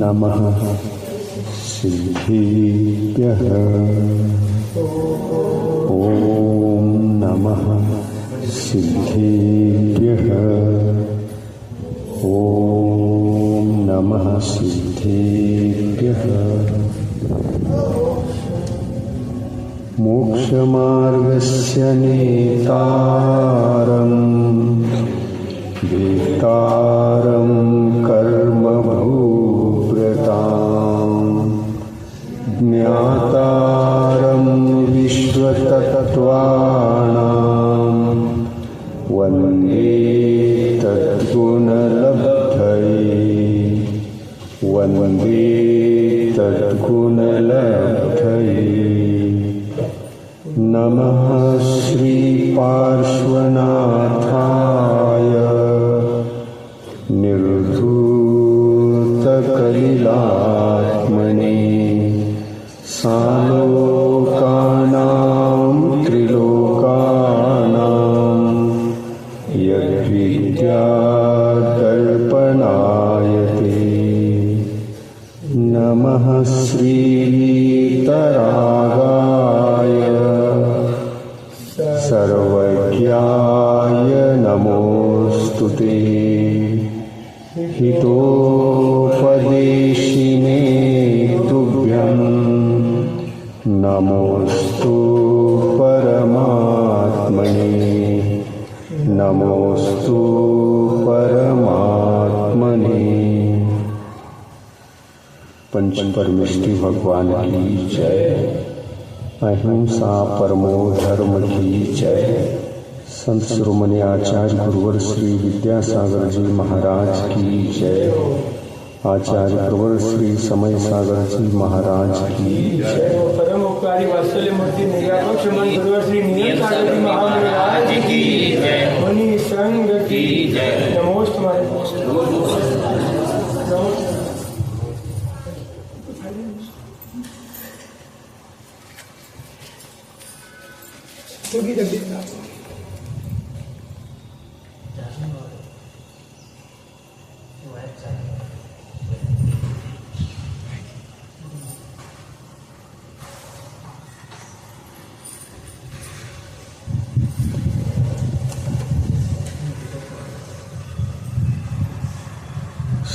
नमः सिद्धेभ्यः। ॐ नमः सिद्धेभ्यः। ॐ नमः सिद्धेभ्यः। मोक्षमार्गस्य नेतारं वेत्तारं कर्मभूव्रतां ज्ञातारं विश्वतत्त्वानां वन्दे तद्गुणलब्धये। वन्दे तद्गुणलब्धये। नमः श्रीपार्श्वनाथाय निर्धूतकलिलात्मने सालोकानां त्रिलोकानां यद्विद्यादर्पणायते। नमः श्रीवीतरागाय सर्वज्ञाय नमोऽस्तुते। हितोपदेशिने तुभ्यं नमोऽस्तु परमात्मने। नमोऽस्तु परमात्मने। पंच परमेष्टि भगवान की जय। अहिंसा परमो धर्म की जय। संत शिरोमणि आचार्य गुरुवर श्री विद्यासागर जी महाराज की जय। आचार्य गुरुवर श्री समय सागर जी महाराज की जय। परम उपकारी वात्सल्य मूर्ति निरापक श्रीमन गुरुवर श्री नील सागर जी महाराज की जय। मुनि संग की जय। नमोस्तु तुम्हारे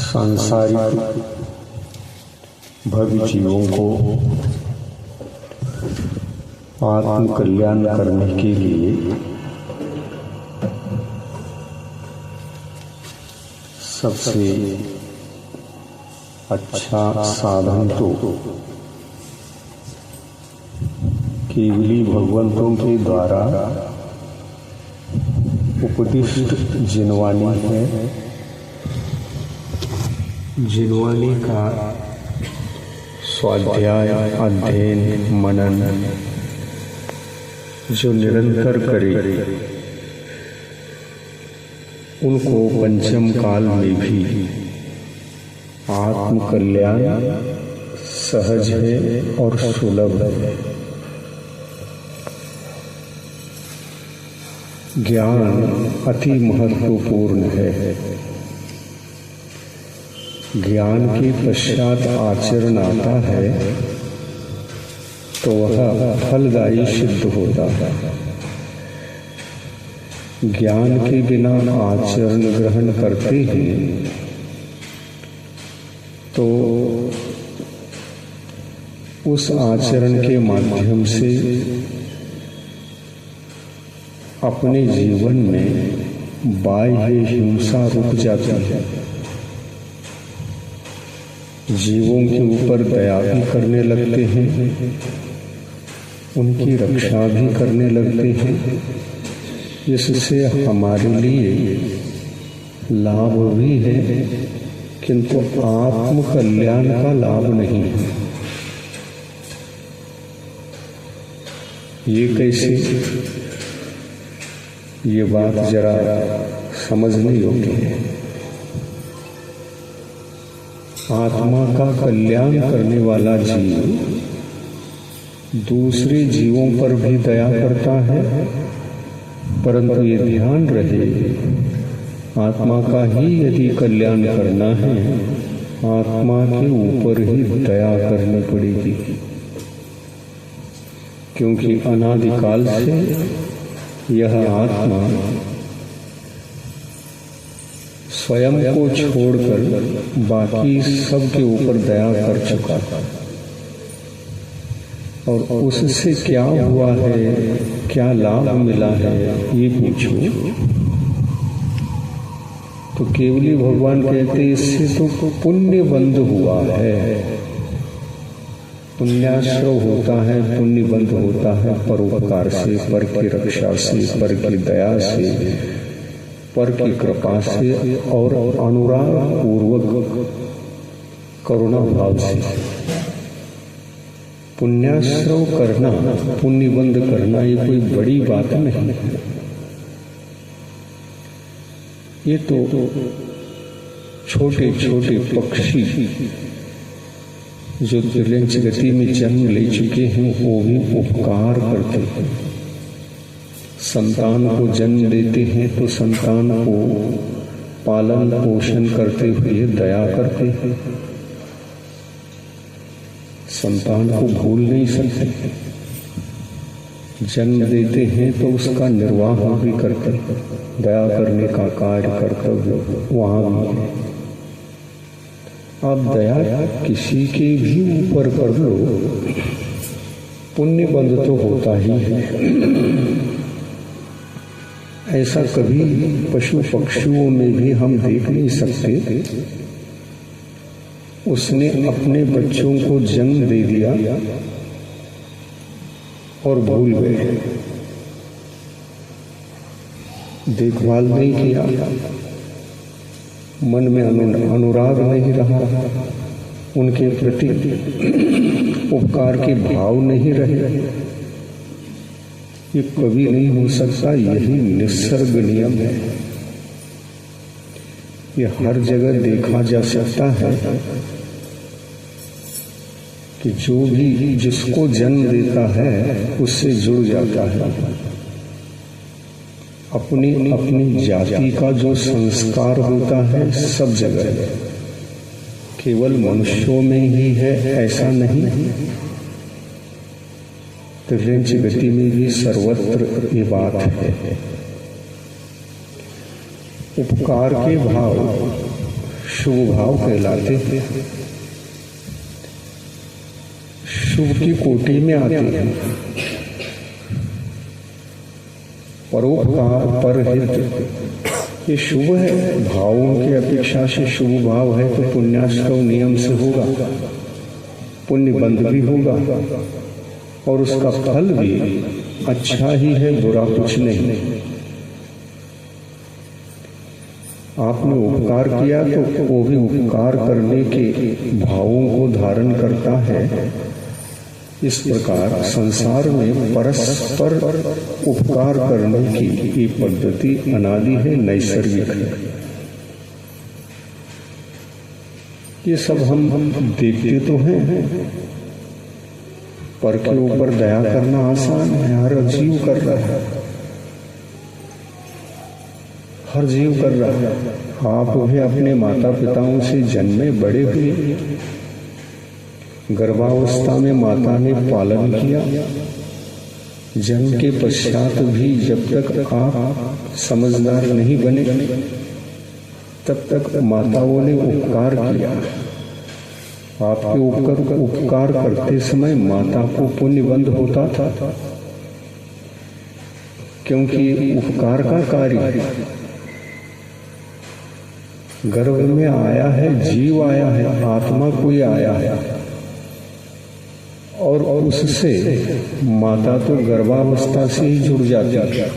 सांसारिक भव्य जीवों को आत्म कल्याण करने के लिए सबसे अच्छा साधन तो केवली भगवंतों के द्वारा उपदिष्ट जिनवानी है। जिनवानी का स्वाध्याय अध्ययन मनन जो निरंतर करे उनको पंचम काल में भी आत्म कल्याण सहज है और सुलभ है। ज्ञान अति महत्वपूर्ण है। ज्ञान के पश्चात आचरण आता है तो वह फलदायी सिद्ध होता है। ज्ञान के बिना आचरण ग्रहण करते हैं तो उस आचरण के माध्यम से अपने जीवन में बाह्य हिंसा रुक जाती है। जीवों के ऊपर दया भी करने लगते हैं, उनकी रक्षा भी करने लगते हैं, जिससे हमारे लिए लाभ भी है किंतु आत्म कल्याण का लाभ नहीं है। ये कैसे? ये बात जरा समझने योग्य है। आत्मा का कल्याण करने वाला जीव दूसरे जीवों पर भी दया करता है, परंतु ये ध्यान रहे आत्मा का ही यदि कल्याण करना है आत्मा के ऊपर ही दया करनी पड़ेगी, क्योंकि अनादिकाल से यह आत्मा स्वयं को छोड़कर बाकी सबके ऊपर दया कर चुका था। और उससे क्या हुआ है, क्या लाभ मिला है, ये पूछो तो केवली भगवान कहते इससे तो पुण्य बंध हुआ है। पुण्याश्रव होता है, पुण्य बंध होता है परोपकार से, पर की रक्षा से, पर की दया से, पर की कृपा से और अनुराग पूर्वक करुणा भाव से। पुण्याश्रव करना, पुण्य बंध करना ये कोई बड़ी बात नहीं है। ये तो छोटे छोटे पक्षी जो त्रिलिंग गति में जन्म ले चुके हैं वो भी उपकार करते हैं। संतान को जन्म देते हैं तो संतान को पालन पोषण करते हुए दया करते हैं। संतान को भूल नहीं सकते। जन्म देते हैं तो उसका निर्वाह भी करते हैं, दया करने का कार्य कर्तव्य वहां भी। आप दया किसी के भी ऊपर कर लो, पुण्य बंध तो होता ही है। ऐसा कभी पशु पक्षियों में भी हम देख नहीं सकते। उसने अपने बच्चों को जन्म दे दिया और भूल गए, देखभाल नहीं किया, मन में अनुराग नहीं रहा, उनके प्रति उपकार के भाव नहीं रहे। ये कभी नहीं हो सकता। यही निसर्ग नियम है। ये हर जगह देखा जा सकता है कि जो भी जिसको जन्म देता है उससे जुड़ जाता है। अपनी अपनी जाति का जो संस्कार होता है सब जगह है, केवल मनुष्यों में ही है ऐसा नहीं। त्रिलिंग गति में भी सर्वत्र ये बात है। उपकार के भाव शुभ भाव कहलाते हैं, शुभ की कोटि में आते हैं। परोपकार, परहित ये शुभ है। भावों की अपेक्षा से शुभ भाव है तो पुण्याश्रव नियम से होगा, पुण्य बंध भी होगा और उसका फल भी अच्छा ही है, बुरा कुछ नहीं। आपने उपकार किया तो वो भी उपकार करने के भावों को धारण करता है। इस प्रकार संसार में परस्पर उपकार करने की ये पद्धति अनादि है, नैसर्गिक है। ये सब हम देखते तो हैं। पर के ऊपर दया करना आसान है, हर जीव कर रहा है, हर जीव कर रहा है। आप भी अपने माता पिताओं से जन्मे बड़े हुए, गर्भावस्था में माता ने पालन किया, जन्म के पश्चात भी जब तक आप समझदार नहीं बने तब तक माताओं ने उपकार किया। आपके ऊपर उपकार करते समय माता को पुण्य बंध होता था, क्योंकि उपकार का कार्य गर्भ में आया है, जीव आया है, आत्मा कोई आया है और उससे माता तो गर्भावस्था से ही जुड़ जाती है।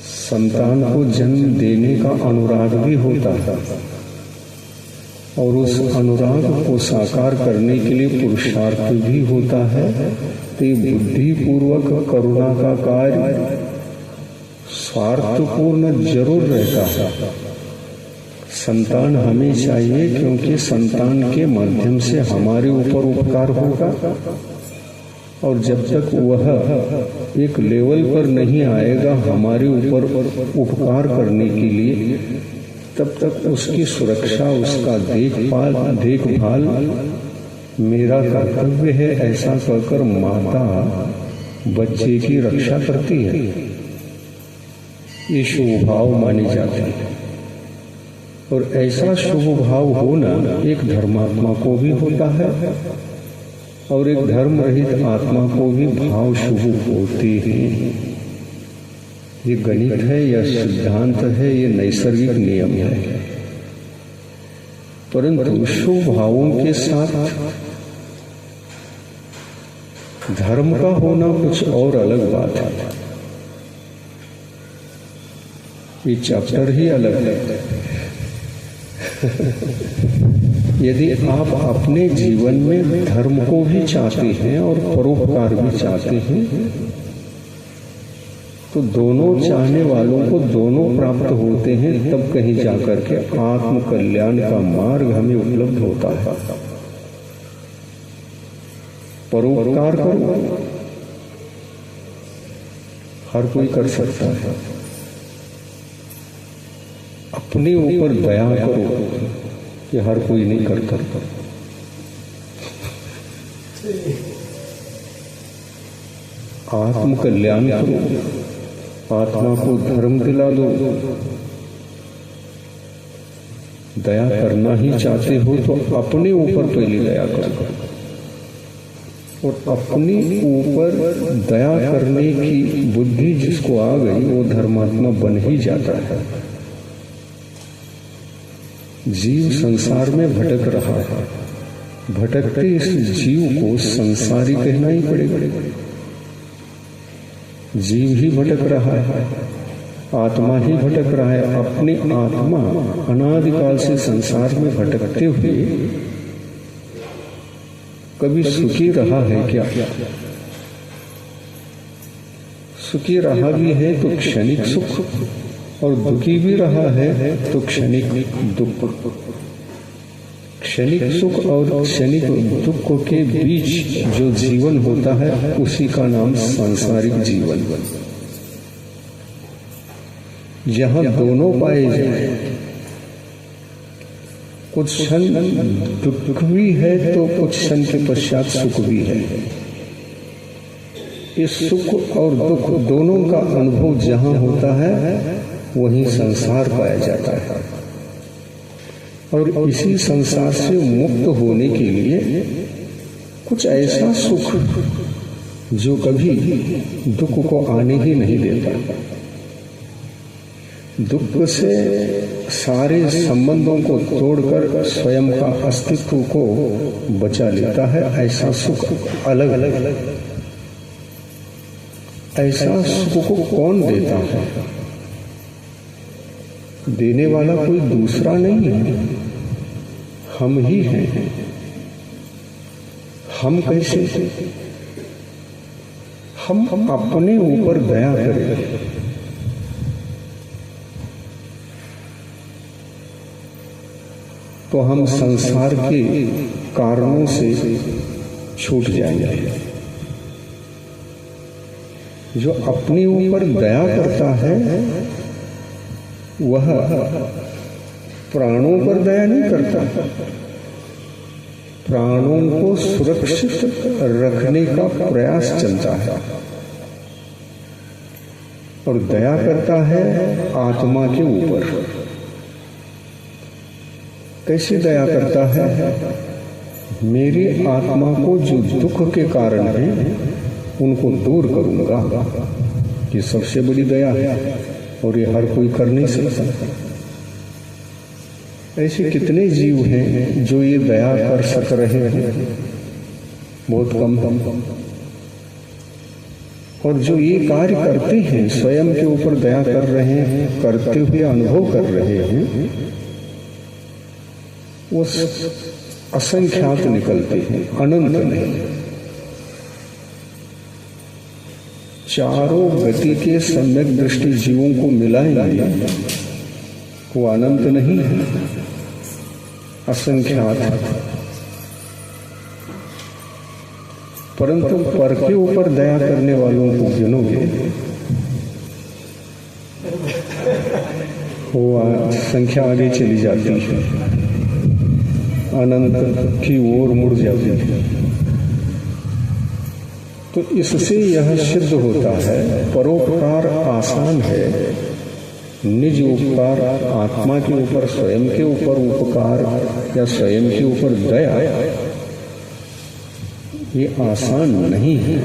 संतान को जन्म देने का अनुराग भी होता है और उस अनुराग को साकार करने के लिए पुरुषार्थ भी होता है। तो बुद्धि पूर्वक करुणा का कार्य स्वार्थपूर्ण जरूर रहता है। संतान हमें चाहिए क्योंकि संतान के माध्यम से हमारे ऊपर उपकार होगा और जब तक वह एक लेवल पर नहीं आएगा हमारे ऊपर उपकार करने के लिए, तब तक उसकी सुरक्षा, उसका देखभाल मेरा कर्तव्य है, ऐसा कहकर माता बच्चे की रक्षा करती है। ये शुभ भाव माने जाते हैं। और ऐसा शुभ भाव होना एक धर्मात्मा को भी होता है और एक धर्म रहित आत्मा को भी भाव शुभ होते हैं। ये गणित है, यह सिद्धांत है, ये नैसर्गिक नियम है। परंतु शुभ भावों के साथ धर्म का होना कुछ और अलग बात है। ये चैप्टर ही अलग है। यदि आप अपने जीवन में धर्म को भी चाहते हैं और परोपकार भी चाहते हैं, तो दोनों चाहने वालों को दोनों प्राप्त होते हैं, तब कहीं जाकर के आत्म कल्याण का मार्ग हमें उपलब्ध होता है। परोपकार करो, हर कोई कर सकता है। अपने ऊपर दया करो, कि हर कोई नहीं करता। आत्म कल्याण करो, आत्मा को धर्म दिला दो। दया करना ही चाहते हो तो अपने ऊपर पहले दया करो, और अपने ऊपर दया करने की बुद्धि जिसको आ गई वो धर्मात्मा बन ही जाता है। जीव संसार में भटक रहा है, भटकते इस जीव को संसारी कहना ही पड़ेगा। जीव ही भटक रहा है, आत्मा ही भटक रहा है। अपनी आत्मा अनादिकाल से संसार में भटकते हुए कभी सुखी रहा है क्या? सुखी रहा भी है तो क्षणिक सुख, और दुखी भी रहा है तो क्षणिक दुख। क्षणिक सुख और क्षणिक दुख के बीच जो जीवन होता है उसी का नाम सांसारिक जीवन। जहां दोनों पाए जाए, कुछ क्षण दुख भी है तो कुछ क्षण के पश्चात सुख भी है। इस सुख और दुख दोनों का अनुभव जहां होता है वहीं संसार पाया जाता है। और इसी संसार से मुक्त होने के लिए कुछ ऐसा सुख जो कभी दुख को आने ही नहीं देता, दुख से सारे संबंधों को तोड़कर स्वयं का अस्तित्व को बचा लेता है, ऐसा सुख अलग अलग। ऐसा सुख को कौन देता है? देने वाला कोई दूसरा नहीं है, हम ही हैं। हम कैसे? हम अपने ऊपर दया करें, तो हम संसार के कारणों से छूट जाएंगे। जो अपने ऊपर दया करता है वह प्राणों पर दया नहीं करता, प्राणों को सुरक्षित रखने का प्रयास चलता है, और दया करता है आत्मा के ऊपर। कैसे दया करता है? मेरी आत्मा को जो दुख के कारण है उनको दूर करूंगा, ये सबसे बड़ी दया है, और ये हर कोई कर नहीं सकता। ऐसे कितने जीव हैं जो ये दया कर सक रहे हैं? बहुत कम। और जो ये कार्य करते हैं, स्वयं के ऊपर दया कर रहे हैं, करते हुए अनुभव कर रहे हैं, वो असंख्यात निकलते हैं, अनंत नहीं। चारों गति के सम्यक दृष्टि जीवों को मिलाएंगे, वो अनंत नहीं है, असंख्यात है। परंतु पर के ऊपर दया करने वालों को गिनोगे वो संख्या आगे चली जाती है, अनंत की ओर मुड़ जाती है। तो इससे यह सिद्ध होता है परोपकार आसान है, निज उपकार आत्मा के ऊपर, स्वयं के ऊपर उपकार या स्वयं के ऊपर दया ये आसान नहीं है।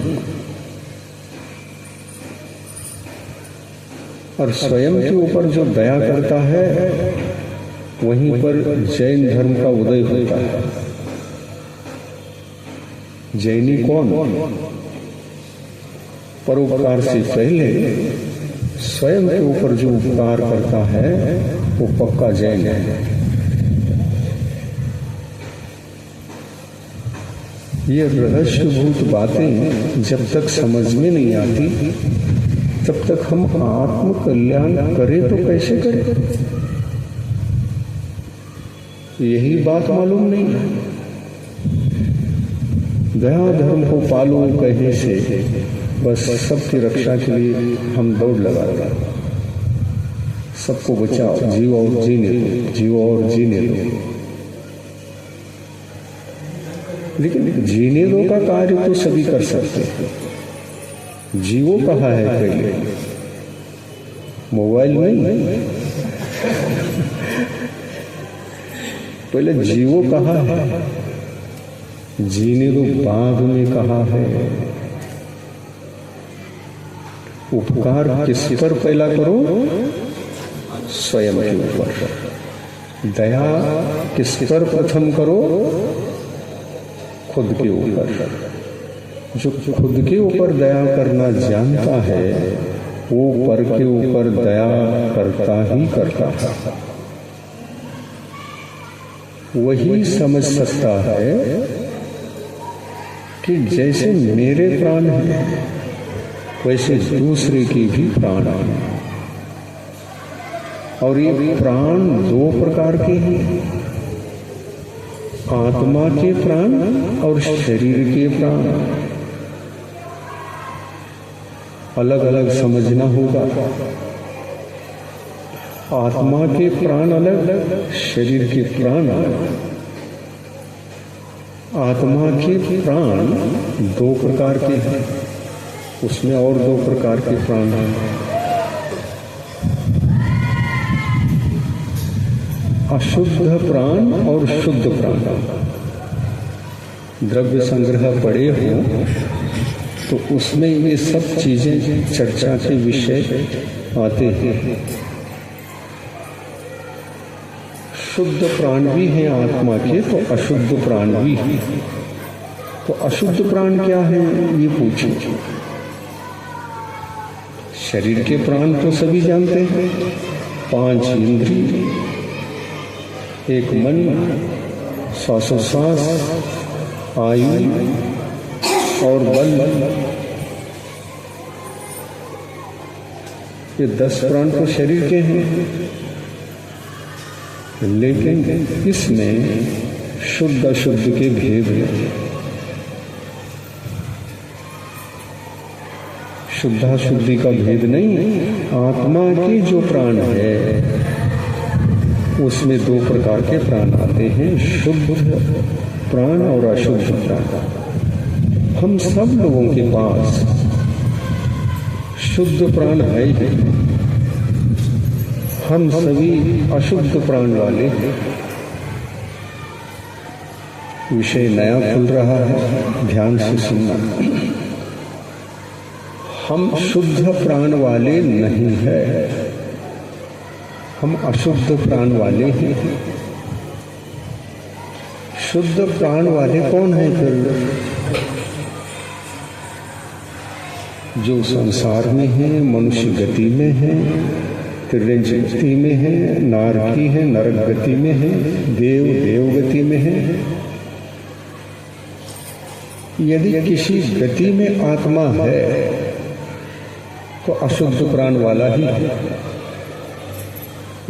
और स्वयं के ऊपर जो दया करता है वहीं पर जैन धर्म का उदय होता है। जैनी कौन? परोपकार से पहले स्वयं के ऊपर जो उपकार करता है वो पक्का जैन है। ये रहस्यभूत बातें जब तक समझ में नहीं आती तब तक हम आत्म कल्याण करें तो कैसे करें, यही बात मालूम नहीं है। दया धर्म को पालो कहने से बस सबकी रक्षा के लिए हम दौड़ लगा रहे, सबको बचाओ, जीव और जीने दो, जीव और जीने दो। लेकिन जीने दो का कार्य तो सभी कर सकते हैं। जीवो कहा है पहले, मोबाइल नहीं, पहले जीवो कहा है, जीने दो बाद में कहा है। उपकार किस पर पहला करो? स्वयं के ऊपर। दया किस पर प्रथम करो? खुद के ऊपर। जो खुद के ऊपर दया करना जानता है वो पर के ऊपर दया करता ही करता है। वही समझ सकता है कि जैसे मेरे प्राण हैं वैसे दूसरे की भी प्राण है, और ये प्राण दो प्रकार के हैं, आत्मा के प्राण और शरीर के प्राण। अलग अलग समझना होगा। आत्मा के प्राण अलग, शरीर के प्राण अलग। आत्मा के प्राण दो प्रकार के हैं, उसमें और दो प्रकार के प्राण हैं। अशुद्ध प्राण और शुद्ध प्राण। द्रव्य संग्रह पड़े हो तो उसमें ये सब चीजें चर्चा के विषय आते हैं। शुद्ध प्राण भी हैं आत्मा के, तो अशुद्ध प्राण भी हैं। तो अशुद्ध प्राण क्या है ये पूछिए। शरीर के प्राण तो सभी जानते हैं, 5 इंद्रिय, एक मन, श्वासोश्वास, आयु और बल, ये 10 प्राण तो शरीर के हैं। लेकिन इसमें शुद्ध अशुद्ध के भेद हैं। शुद्धाशुद्धि का भेद नहीं, आत्मा की जो प्राण है उसमें 2 प्रकार के प्राण आते हैं, शुद्ध प्राण और अशुद्ध प्राण। हम सब लोगों के पास शुद्ध प्राण है ही, हम सभी अशुद्ध प्राण वाले हैं। विषय नया खुल रहा है, ध्यान से सुनना। हम शुद्ध प्राण वाले नहीं है, हम अशुद्ध प्राण वाले हैं। शुद्ध प्राण वाले कौन है फिर? जो संसार में है, मनुष्य गति में है, त्रिरंज गति में है, नारकी है, नरक गति में है, देव देव गति में है। यदि किसी गति में आत्मा है तो अशुद्ध प्राण वाला ही है,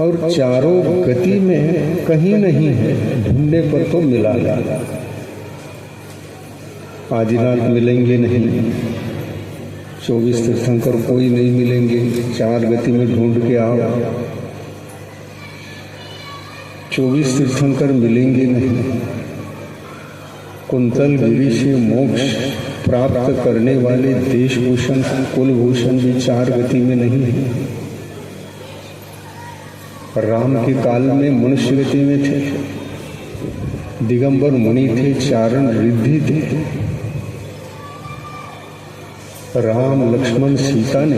और चारों गति में कहीं नहीं है, ढूंढने पर तो मिला जाएगा। आदिनाथ मिलेंगे नहीं, 24 तीर्थंकर कोई नहीं मिलेंगे, 4 गति में ढूंढ के आओ, 24 तीर्थंकर मिलेंगे नहीं। कुंतल गिरी से मोक्ष प्राप्त करने वाले देशभूषण कुलभूषण भी 4 गति में नहीं है। राम के काल में मनुष्य गति में थे, दिगंबर मुनि थे, चारण रिद्धि थे। राम लक्ष्मण सीता ने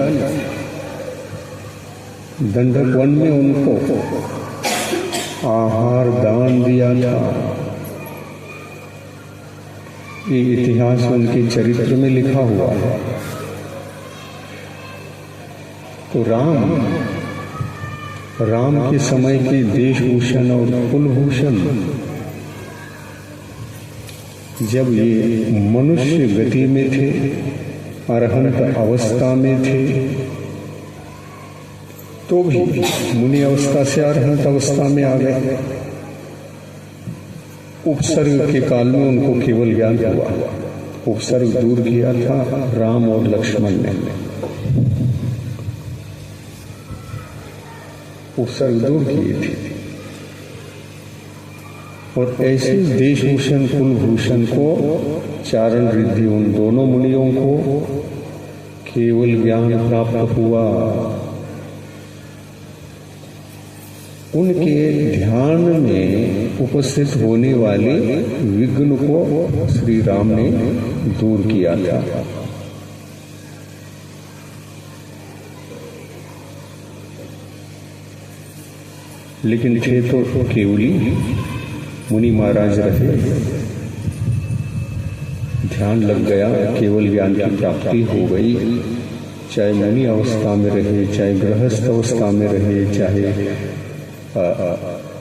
दंडक वन में उनको आहार दान दिया था। ये इतिहास उनके चरित्र में लिखा हुआ है। तो राम के समय के देशभूषण और कुलभूषण जब ये मनुष्य गति में थे, अरहंत अवस्था में थे, तो भी मुनि अवस्था से अरहंत अवस्था में आ गए। उपसर्ग के काल में उनको केवल ज्ञान हुआ। उपसर्ग दूर किया था राम और लक्ष्मण ने। उपसर्ग दूर किए थे। और ऐसे देशभूषण कुलभूषण को चारण रिद्धि उन दोनों मुनियों को केवल ज्ञान प्राप्त हुआ। उनके ध्यान में उपस्थित होने वाले विघ्न को श्री राम ने दूर किया था। लेकिन थे तो केवली मुनि महाराज रहे। ध्यान लग गया, केवल ज्ञान की प्राप्ति हो गई। चाहे मुनि अवस्था में रहे, चाहे गृहस्थ अवस्था में रहे, चाहे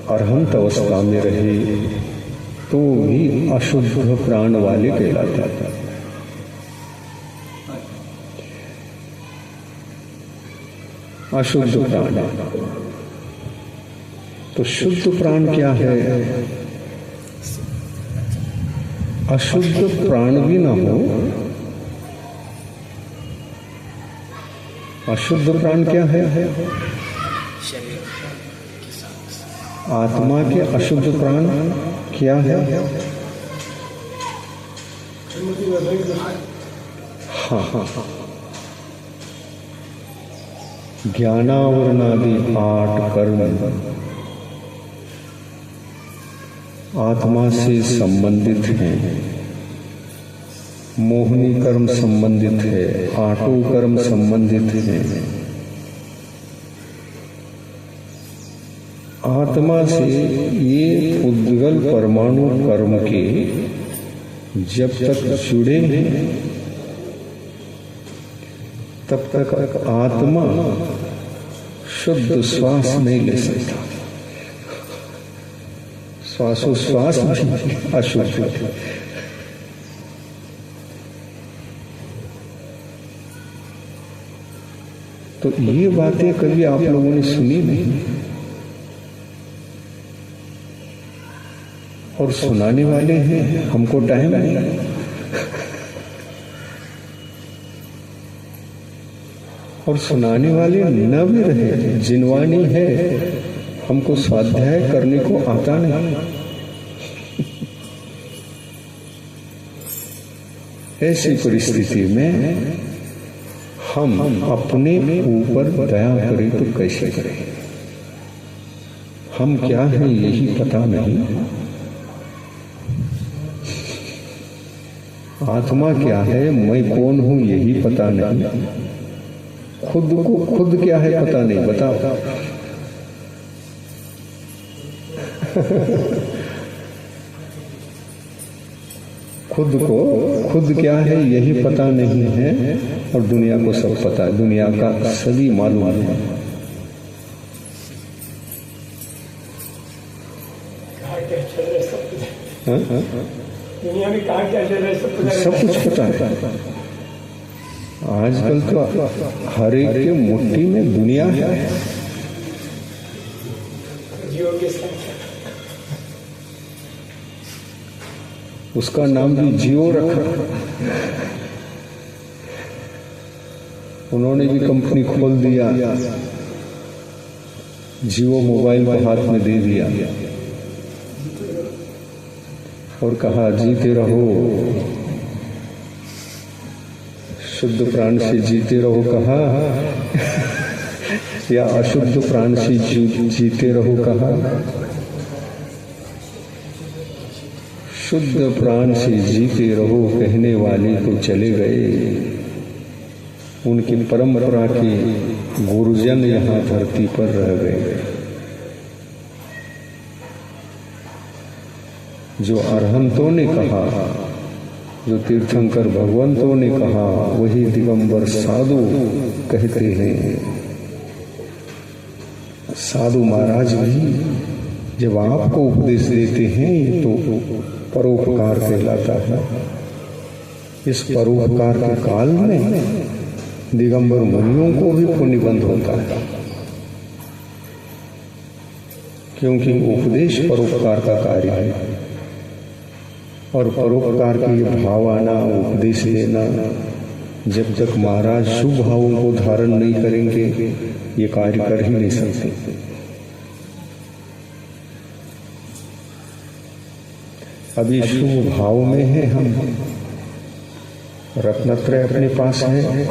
अरहंत अवस्था में रहे, तो भी अशुद्ध प्राण वाले कहलाता था। अशुद्ध प्राण। तो शुद्ध प्राण क्या है? अशुद्ध प्राण भी ना हो। अशुद्ध प्राण क्या है? आत्मा के अशुद्ध प्राण क्या है? हाँ, ज्ञानावरणादि 8 कर्म आत्मा से संबंधित हैं। मोहिनी कर्म संबंधित है, 8 कर्म संबंधित हैं। आत्मा से ये उद्गल परमाणु कर्म के जब तक जुड़े हैं, तब तक आत्मा शुद्ध श्वास नहीं ले सकता। श्वासोश्वास अशुद्ध है। तो ये बातें कभी आप लोगों ने सुनी नहीं, और सुनाने वाले हैं, हमको टाइम नहीं। और सुनाने वाले न भी रहे, जिनवानी है, हमको स्वाध्याय करने को आता नहीं। ऐसी परिस्थिति में हम अपने ऊपर दया करें तो कैसे करें? हम क्या हैं यही पता नहीं। आत्मा क्या है, मैं कौन हूं यही पता नहीं। खुद को खुद क्या है पता नहीं। बताओ। खुद को खुद क्या है यही पता नहीं है, और दुनिया को सब पता है। दुनिया का सभी मालूम है। दुनिया में कहाँ क्या चल रहा है सब कुछ पता है। आजकल तो हर एक के मुट्ठी में दुनिया है। जियो के साथ उसका नाम भी जियो रखा। उन्होंने भी कंपनी खोल दिया, जियो मोबाइल को हाथ में दे दिया। और कहा जीते रहो, शुद्ध प्राण से जीते रहो कहा या अशुद्ध प्राण से जीते रहो कहा। शुद्ध प्राण से जीते रहो कहने वाले तो चले गए, उनकी परंपरा के गुरुजन यहाँ धरती पर रह गए। जो अरहंतों ने कहा, जो तीर्थंकर भगवंतों ने कहा, वही दिगंबर साधु कहते हैं। साधु महाराज भी जब आपको उपदेश देते हैं तो परोपकार कहलाता है। इस परोपकार के काल में दिगंबर मुनियों को भी पुण्यबंध होता है, क्योंकि उपदेश परोपकार का कार्य है। और परोपकार की ये भाव आना, उपदेश देना, जब तक महाराज शुभ भावों को धारण नहीं करेंगे ये कार्य कर ही नहीं सकते। अभी शुभ भाव में है हम, रत्नत्रय अपने पास है,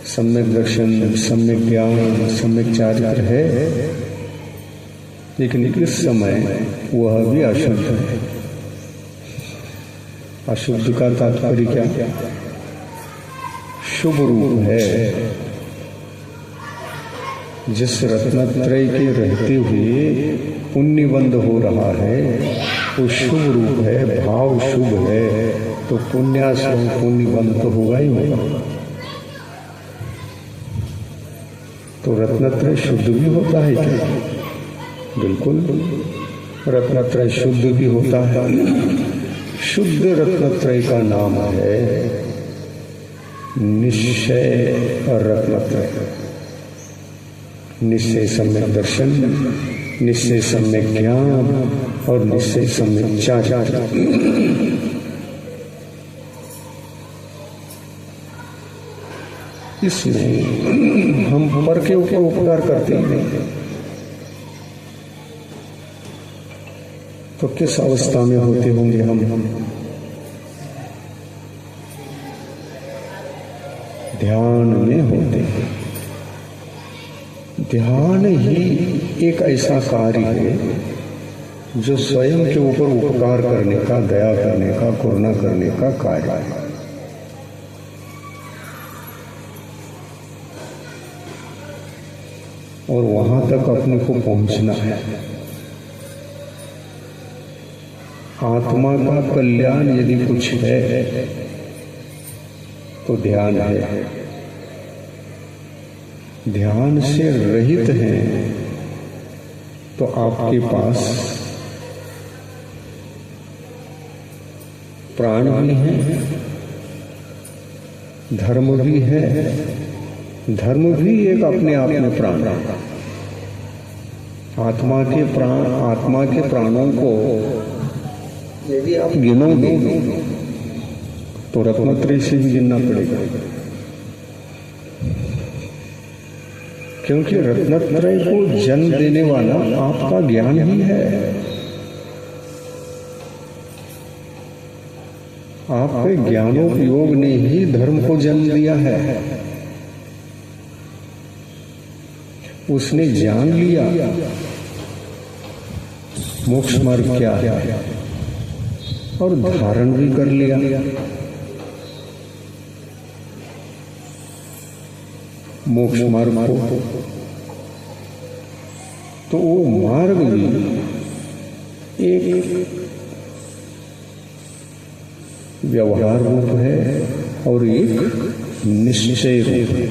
सम्यक दर्शन, सम्यक ज्ञान, सम्यक चारित्र है, लेकिन इस समय वह भी अशुद्ध है। अशुद्ध का तात्पर्य क्या? शुभ रूप है। जिस रत्नत्रय के रहते हुए पुण्यबंध हो रहा है वो शुभ रूप है, भाव शुभ है, तो पुण्याश्रम पुण्यबंध तो होगा ही होगा। तो रत्नत्रय शुद्ध भी होता है क्या? बिल्कुल, रत्नत्रय शुद्ध भी होता है। शुद्ध रत्नत्रय का नाम है निश्चय रत्नत्रय। निश्चय सम्यक दर्शन, निश्चय सम्यक ज्ञान और निश्चय सम्यक चारित्र। इसमें हम पर के ऊपर उपकार करते हैं तो किस अवस्था में होते होंगे हम? ध्यान में होते हैं। ध्यान ही एक ऐसा कार्य है जो स्वयं के ऊपर उपकार करने का, दया करने का, करुणा करने का कार्य है। और वहां तक अपने को पहुंचना है। आत्मा का कल्याण यदि कुछ है तो ध्यान है। ध्यान से रहित हैं तो आपके पास प्राण भी है, धर्म भी है। धर्म भी एक अपने आप में प्राण है। आत्मा के प्राणों को यदि आप गिनोगे तो रत्नत्रय से भी गिनना पड़ेगा, क्योंकि रत्नत्रय को जन्म देने वाला आपका ज्ञान ही है। आपके ज्ञानोपयोग ने ही धर्म को जन्म दिया है। उसने जान लिया मोक्ष मार्ग क्या है और धारण भी कर लिया। मोक्ष मार्ग को तो वो मार्ग भी एक व्यवहार रूप है और एक निश्चय रूप है।